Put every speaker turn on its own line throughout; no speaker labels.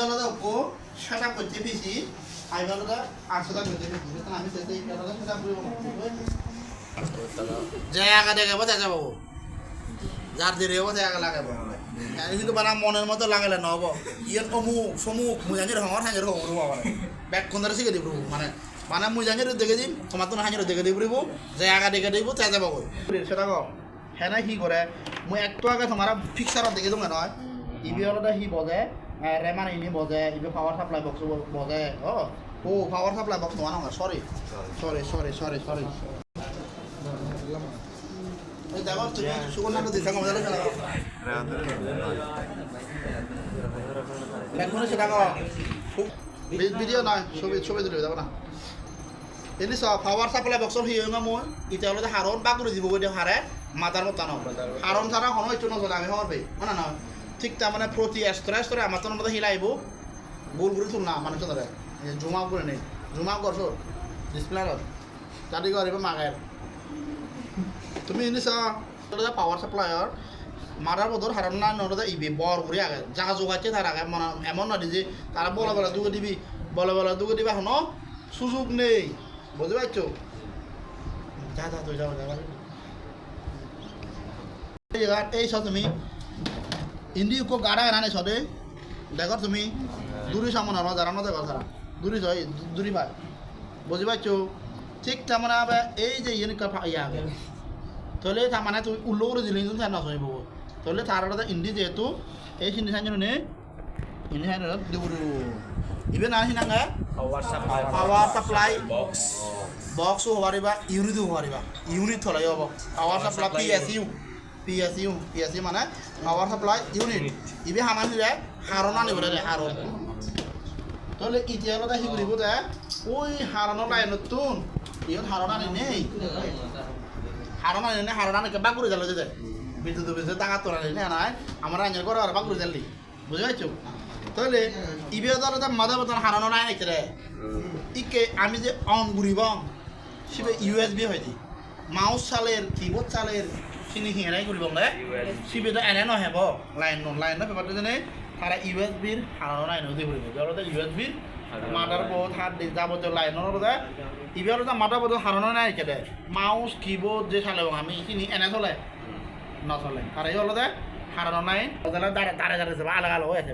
আলাদা ওকো সেটা করতে পিছি আইবে আলাদা 800 টাকা করতে পিছি তো আমি সেটা এই আলাদা সেটা পুরো জায়গা দেখাবো দেখা যাবো যার দেরি হবো জায়গা লাগাবো আমি কিন্তু বানা মনের মতো লাগালে নহব ইয়াত অমুক সমুক মুজাঙ্গির হঙর হাঙ্গের হঙর হবো মানে ব্যাক কোনদারে শিখে দিব মানে মানে মুজাঙ্গির দেখে দিম তোমার তো হাঙ্গের দেখে দিব জায়গা দেখে দিব তে যাবো সেটা কো হ্যাঁ না কি করে মই একটু আগে তোমার ফিক্সারত দেখে দেবো নয় ইবি আলাদা হি বজে রেমান ইনি বজে ইবি পাওয়ার সাপ্লাই বক্স বজে ও পাওয়ার সাপ্লাই বক্স নয় না সরি দেখো তুমি সুগন্ধাটা দিতে মজা লাগে এখনো সেটা ভিডিও নয় ছবি তুলে যাবো না এনে সব পাওয়ার সাপ্লাই বক্সর হিয়ে মই ইটা হলে হারন বাগুড়ি দিব গৈ হারে মাথার মতো ন হারন ছাড়া হনো একটু নজরে আমি হরবে মানে না ঠিক তার মানে প্রতি স্তরে আমার তো মধ্যে হিলাইব গোল করে তুল না মানে চলে জুমা করে নেই জুমা করছো ডিসপ্লেত তাদি করিব মাগায় তুমি এনে পাওয়ার সাপ্লাইর মারার বদর হারান না নদা ইবি বর করে আগে যা যোগাচ্ছে তার আগে এমন নদী যে তারা বলা দুগে দিবি বলা দুগে দিবা হনো সুযোগ নেই বুঝতে পারছো যা তুই যাও এই সব তুমি ইন্দি উপ গাড়া এনে সদে দেখো তুমি দূরি সামনে আমার যারা না দেখো তারা দূরি পায় বুঝতে পারছো ঠিক তার মানে এই যে ইয়া তাহলে তার মানে তুই উল্লো করে দিলে কিন্তু তার নষ্ট হয়ে যাবো তাহলে তার ইন্দি যেহেতু এই সিন্দি সাইন নে ইন্দি সাইন দিব ইভেন আহি নাঙ্গা পাওয়ার সাপ্লাই বক্স হওয়ারিবা ইউনিট হওয়ারিবা ইউনিট থলাই হব পাওয়ার সাপ্লাই পিএসইউ মানে পাওয়ার সাপ্লাই ইউনিট ইবে হামানি রে হারনা নিবলে রে হারন তাহলে ইতিয়ালটা হি করিব দে ওই হারনৰ লাইনতুন ইহত হারনা নেই হারনা নাকি বাগুড়ি জাল যে বিদ্যুৎ টাকা তোলা নেই নাই আমার আইনের করে আর বাগুড়ি জালি বুঝতে পারছো তাহলে ইবে তো মাদা বতন হারানো নাই নাকি রে ইকে আমি যে অন ঘুরিব সিবে ইউএসবি হয় দি মাউস চালের কিবোর্ড চালের চিনি হিঁড়াই ঘুরিব রে সিবে তো এনে নহব লাইন পেপারটা জানে তারা ইউএসবির হারানো নাই নদী ঘুরিব জলতে ইউএসবির মাদার বোর্ড হাত যাবতীয় লাইনের বোধ ইবে তো মাদার বোর্ড হারানো নাই কেটে মাউস কিবোর্ড যে চালে আমি চিনি এনে চলে নচলে আর এই হলো হারানো নাই দাঁড়ে যাবে আলাদা হয়ে আছে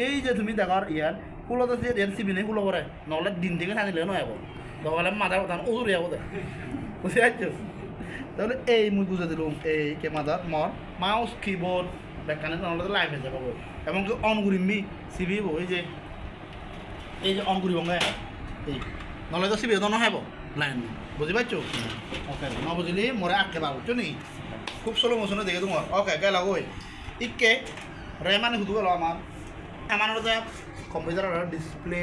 এই যে তুমি দেখার ইয়ার কুলত যে এর সিবি নেই কুলো করে নহলে দিন থেকে থাকলে নহব নহলে মাথার কথা ওজুরি হবো বুঝতে পারছো তাহলে এই মুই বুঝে দিলাম এই কে মাথার মর মাউস কিবোর্ড ব্যাখ্যানে নহলে তো লাইফ হয়ে যাবো এমনকি অন ঘুরিমি সিবি এই যে অন ঘুরিব এই নহলে তো সিবি তো নহব লাইন বুঝি পারছো ওকে ন বুঝলি মোরে আটকে পাবো বুঝছো নি খুব স্লো মোশনে দেখে তোমার ওকে গেল ওই ইকে রেমানে শুধু গেল আমার কম্পিউটারের ডিসপ্লে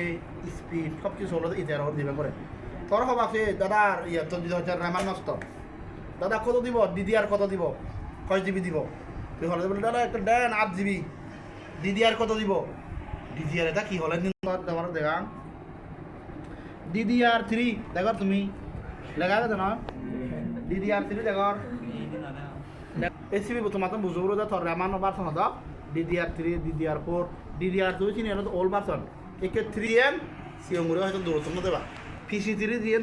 স্পিড সব কিছু হলো ইতিহার দিবে করে তোর হব আছে দাদার ইয়ে তোর যদি হচ্ছে রেমান নষ্ট দাদা কত দিব ডিডিআর কত দিব 6 জিবি দিব তুই হলে বলে দাদা একটা দেন 8 জিবি ডিডিআর কত দিব ডিডিআর এটা কি হলে তোমার দেখা ডিডিআর 3 দেখো তুমি লেখা গেছে না ডিডিআর 3 দেখো এসিবি তোমার তো বুঝবো যে তোর রেমান ভার্সন হতো DDR3, DDR4, DDR2 চিনি এটা তো ওল্ড ভার্সন একে 3M সিওমুরে হয়তো দূরত্ব দেবা PC3 দিয়েন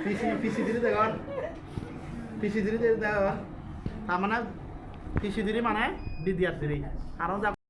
PC3 দেখুন PC3 দেখুন তার মানে PC3 মানে DDR3 কারণ